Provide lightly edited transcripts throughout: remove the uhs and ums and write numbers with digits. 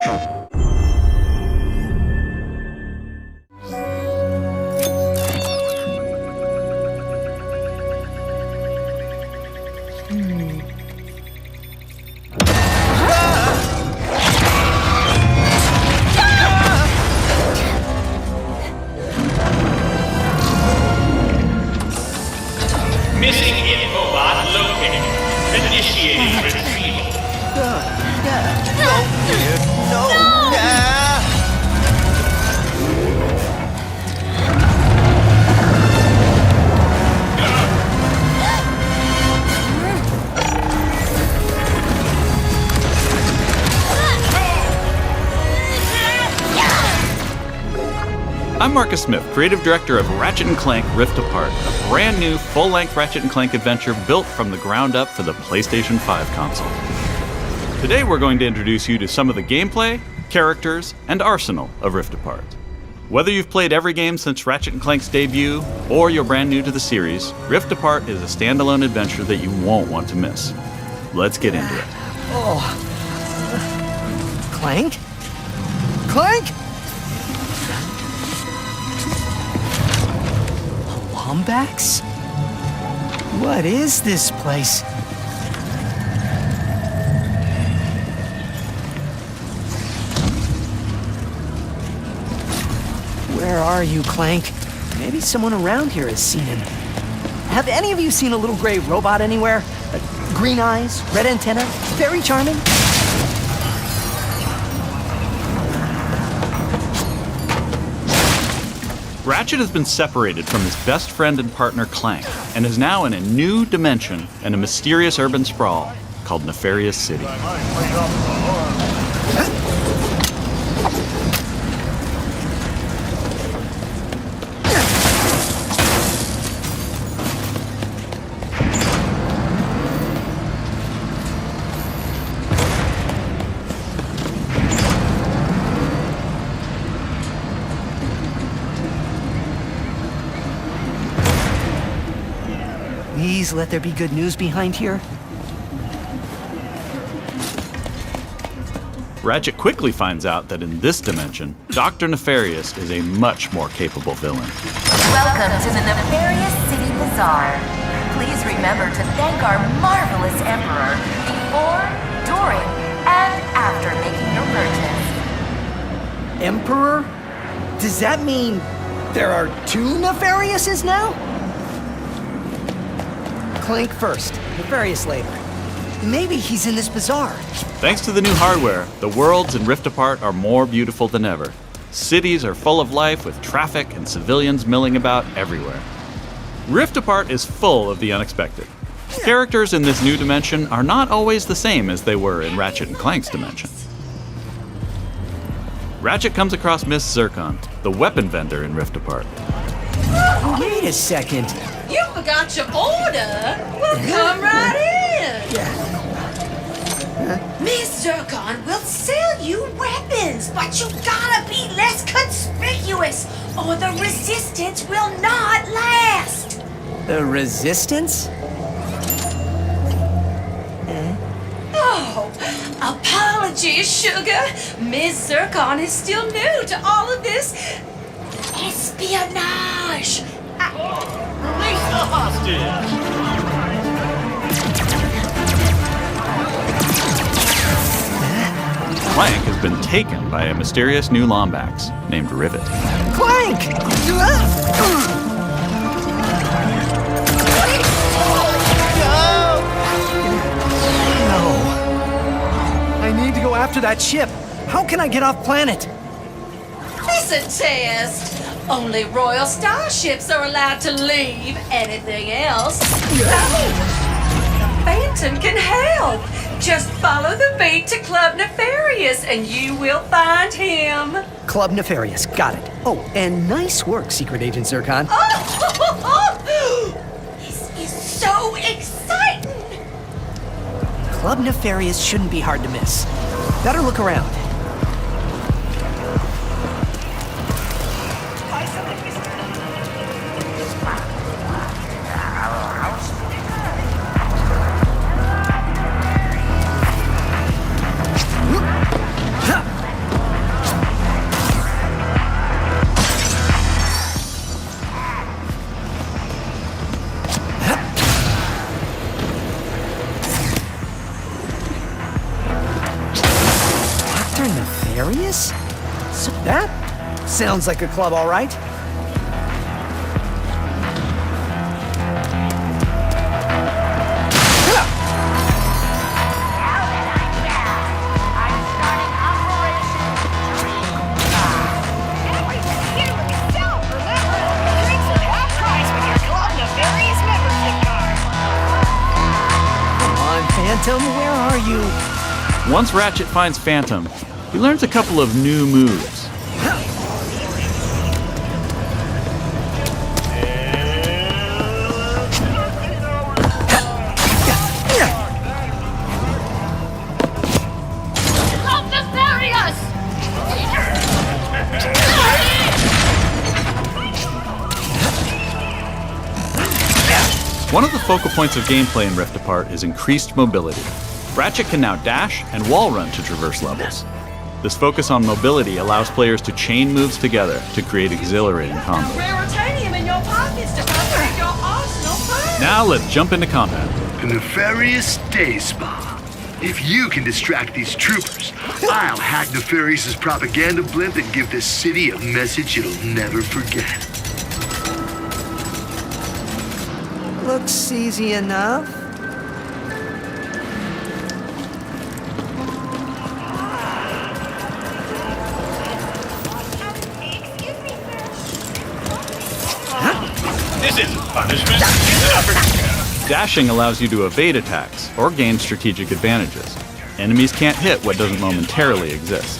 Missing infobot located. Initiating retrieval. I'm Marcus Smith, creative director of Ratchet Clank Rift Apart, a brand new full-length Ratchet Clank adventure built from the ground up for the PlayStation 5 console. Today we're going to introduce you to some of the gameplay, characters, and arsenal of Rift Apart. Whether you've played every game since Ratchet Clank's debut, or you're brand new to the series, Rift Apart is a standalone adventure that you won't want to miss. Let's get into it. Clank? Clank? Lombax? What is this place? Where are you, Clank? Maybe someone around here has seen him. Have any of you seen a little gray robot anywhere? Green eyes, red antenna, very charming? Ratchet has been separated from his best friend and partner Clank, and is now in a new dimension in a mysterious urban sprawl called Nefarious City. Please let there be good news behind here. Ratchet quickly finds out that in this dimension, Dr. Nefarious is a much more capable villain. Welcome to the Nefarious City Bazaar. Please remember to thank our marvelous Emperor before, during, and after making your purchase. Emperor? Does that mean there are two Nefariouses now? Clank first, Nefarious later. Maybe he's in this bazaar. Thanks to the new hardware, the worlds in Rift Apart are more beautiful than ever. Cities are full of life with traffic and civilians milling about everywhere. Rift Apart is full of the unexpected. Characters in this new dimension are not always the same as they were in Ratchet and Clank's dimension. Ratchet comes across Miss Zircon, the weapon vendor in Rift Apart. Wait a second. You forgot your order? Well, come right in. Miss Zircon will sell you weapons, but you gotta be less conspicuous, or the resistance will not last. The resistance? Oh, apologies, sugar. Miss Zircon is still new to all of this espionage. Release the hostage! Clank has been taken by a mysterious new Lombax named Rivet. Clank! No. I need to go after that ship. How can I get off planet? It's a test. Only royal starships are allowed to leave. Anything else? No. Phantom can help. Just follow the beat to Club Nefarious and you will find him. Club Nefarious, got it. Oh, and nice work, Secret Agent Zircon. Oh, this is so exciting. Club Nefarious shouldn't be hard to miss. Better look around. Nefarious? So that sounds like a club, all right. Phantom, where are you? Once Ratchet finds Phantom, he learns a couple of new moves. One of the focal points of gameplay in Rift Apart is increased mobility. Ratchet can now dash and wall run to traverse levels. This focus on mobility allows players to chain moves together to create exhilarating combos. Raritanium in your pockets to upgrade your arsenal first. Now let's jump into combat. The Nefarious Day Spa. If you can distract these troopers, I'll hack Nefarious's propaganda blimp and give this city a message it'll never forget. Looks easy enough. This isn't punishment, it's an opportunity. Dashing allows you to evade attacks or gain strategic advantages. Enemies can't hit what doesn't momentarily exist.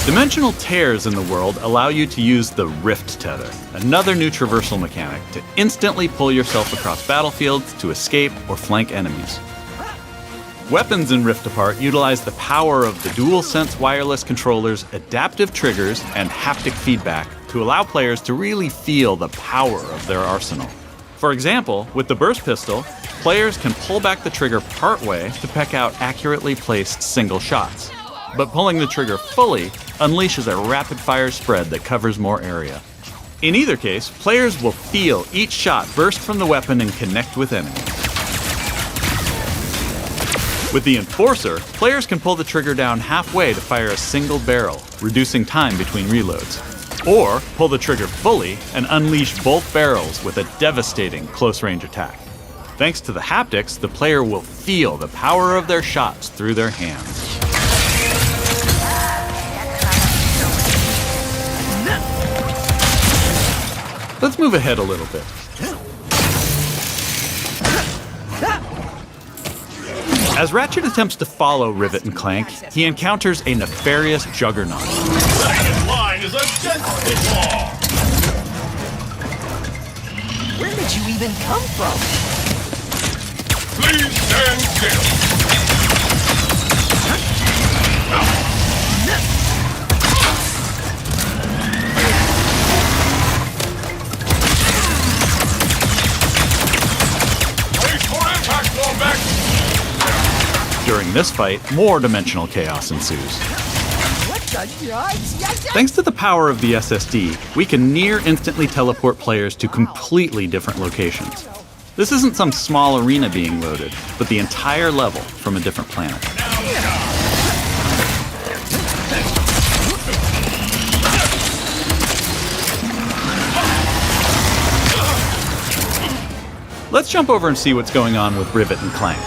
Dimensional tears in the world allow you to use the Rift Tether, another new traversal mechanic to instantly pull yourself across battlefields to escape or flank enemies. Weapons in Rift Apart utilize the power of the DualSense wireless controller's adaptive triggers and haptic feedback to allow players to really feel the power of their arsenal. For example, with the burst pistol, players can pull back the trigger partway to peck out accurately placed single shots. But pulling the trigger fully unleashes a rapid-fire spread that covers more area. In either case, players will feel each shot burst from the weapon and connect with enemies. With the Enforcer, players can pull the trigger down halfway to fire a single barrel, reducing time between reloads. Or pull the trigger fully and unleash both barrels with a devastating close-range attack. Thanks to the haptics, the player will feel the power of their shots through their hands. Let's move ahead a little bit. As Ratchet attempts to follow Rivet and Clank, he encounters a nefarious juggernaut. Second line is a density wall. Where did you even come from? Please stand still. Wait for impact, Lombax. During this fight, more dimensional chaos ensues. Thanks to the power of the SSD, we can near instantly teleport players to completely different locations. This isn't some small arena being loaded, but the entire level from a different planet. Let's jump over and see what's going on with Rivet and Clank.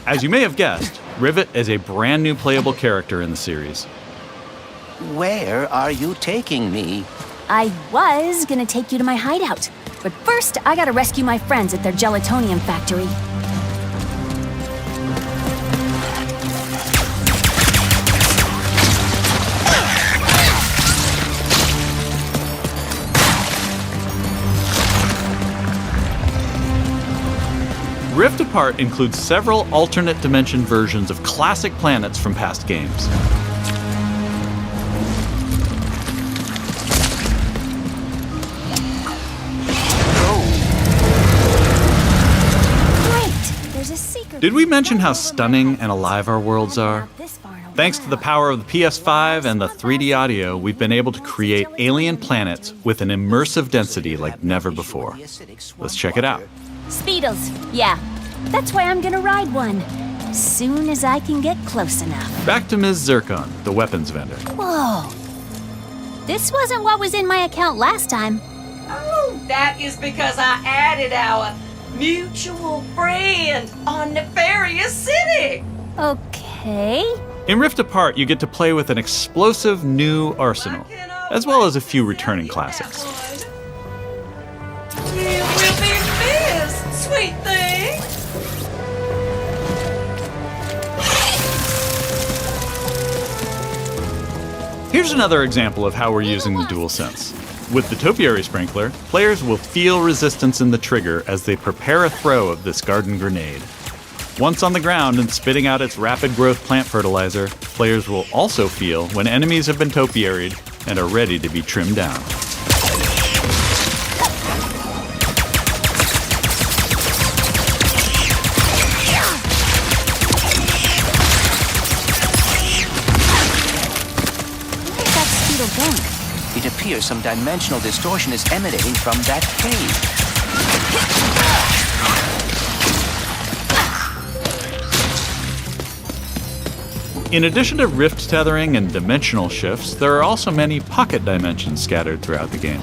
As you may have guessed, Rivet is a brand new playable character in the series. Where are you taking me? I was gonna take you to my hideout, but first I gotta rescue my friends at their gelatonium factory. Rift Apart includes several alternate dimension versions of classic planets from past games. Great! There's a secret. Did we mention how stunning and alive our worlds are? This far Thanks to the power of the PS5 and the 3D audio, we've been able to create alien planets with an immersive density like never before. Let's check it out. Speedles, yeah. That's why I'm gonna ride one. Soon as I can get close enough. Back to Ms. Zircon, the weapons vendor. Whoa. This wasn't what was in my account last time. Oh, that is because I added our mutual friend on Nefarious City. Okay. In Rift Apart, you get to play with an explosive new arsenal, as well as a few returning classics. You will be missed, sweet thing. Here's another example of how we're using the DualSense. With the Topiary Sprinkler, players will feel resistance in the trigger as they prepare a throw of this garden grenade. Once on the ground and spitting out its rapid growth plant fertilizer, players will also feel when enemies have been topiaried and are ready to be trimmed down. Where's that Speedle going? It appears some dimensional distortion is emanating from that cave. In addition to rift tethering and dimensional shifts, there are also many pocket dimensions scattered throughout the game.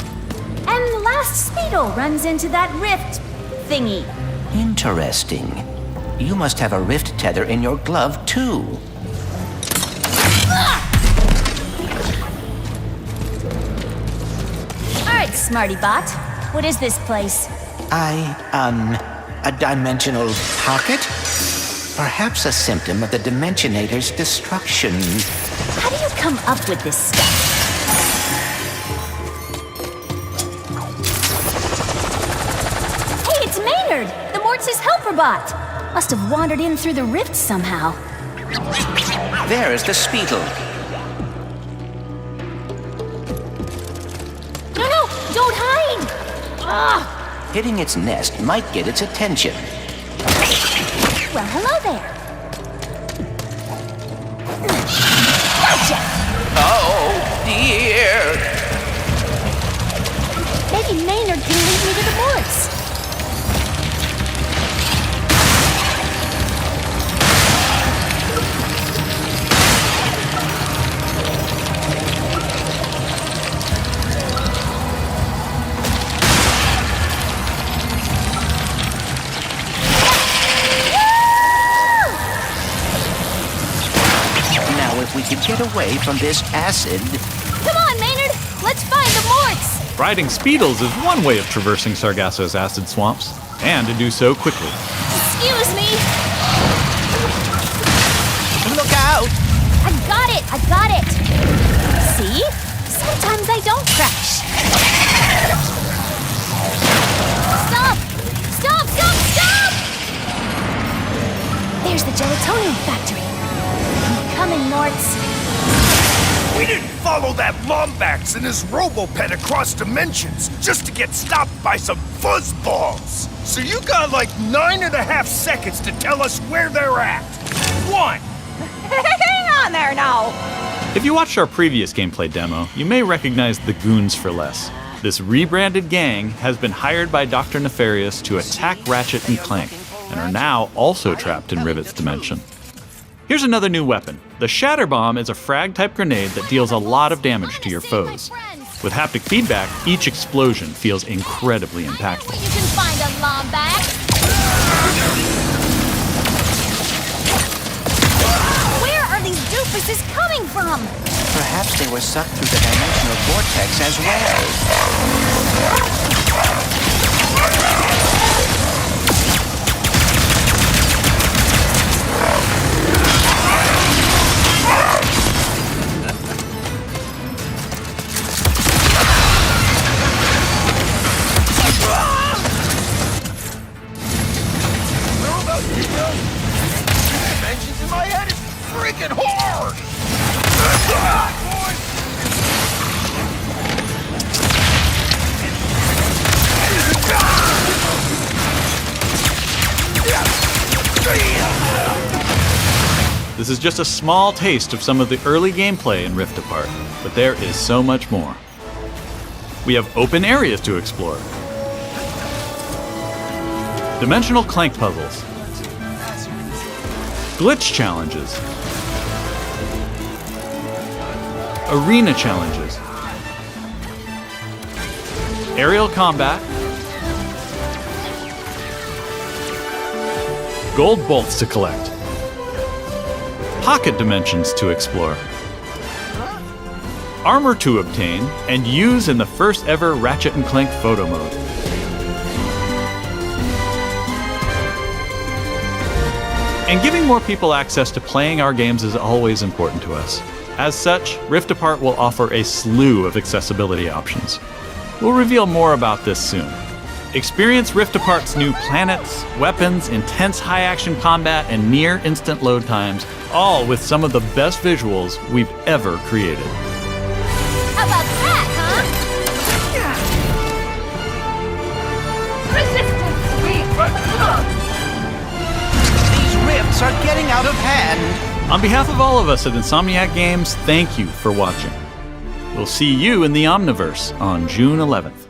And the last Speedle runs into that rift thingy. Interesting. You must have a rift tether in your glove, too. All right, Smarty Bot. What is this place? A dimensional pocket? Perhaps a symptom of the Dimensionator's destruction. How do you come up with this stuff? Hey, it's Maynard, the Mortis helper bot. Must have wandered in through the rift somehow. There is the Speedle. No, don't hide! Ah! Hitting its nest might get its attention. Well, hello there. Gotcha! Oh, dear! Maybe Maynard can lead me to the Mortis. If we could get away from this acid. Come on, Maynard! Let's find the Morts! Riding Speedles is one way of traversing Sargasso's acid swamps, and to do so quickly. Excuse me! Look out! I got it! See? Sometimes I don't crash. Stop! There's the gelatonium factory. Coming, Morts. We didn't follow that Lombax and his robo-pet across dimensions just to get stopped by some fuzzballs. So you got like 9.5 seconds to tell us where they're at. 1. Hang on there now. If you watched our previous gameplay demo, you may recognize the Goons for Less. This rebranded gang has been hired by Dr. Nefarious to attack Ratchet and Clank, and are now also trapped in Rivet's dimension. Here's another new weapon. The Shatter Bomb is a frag-type grenade that deals a lot of damage to your foes. With haptic feedback, each explosion feels incredibly impactful. You can find a Lombax. Where are these doofuses coming from? Perhaps they were sucked through the dimensional vortex as well. Dimensions in my head is freaking hard! Games is just a small taste of some of the early gameplay in Rift Apart, but there is so much more. We have open areas to explore, dimensional Clank puzzles, glitch challenges, arena challenges, aerial combat, gold bolts to collect, pocket dimensions to explore, armor to obtain and use in the first ever Ratchet & Clank photo mode. And giving more people access to playing our games is always important to us. As such, Rift Apart will offer a slew of accessibility options. We'll reveal more about this soon. Experience Rift Apart's new planets, weapons, intense high-action combat, and near-instant load times, all with some of the best visuals we've ever created. How about that, huh? These rifts are getting out of hand. On behalf of all of us at Insomniac Games, thank you for watching. We'll see you in the Omniverse on June 11th.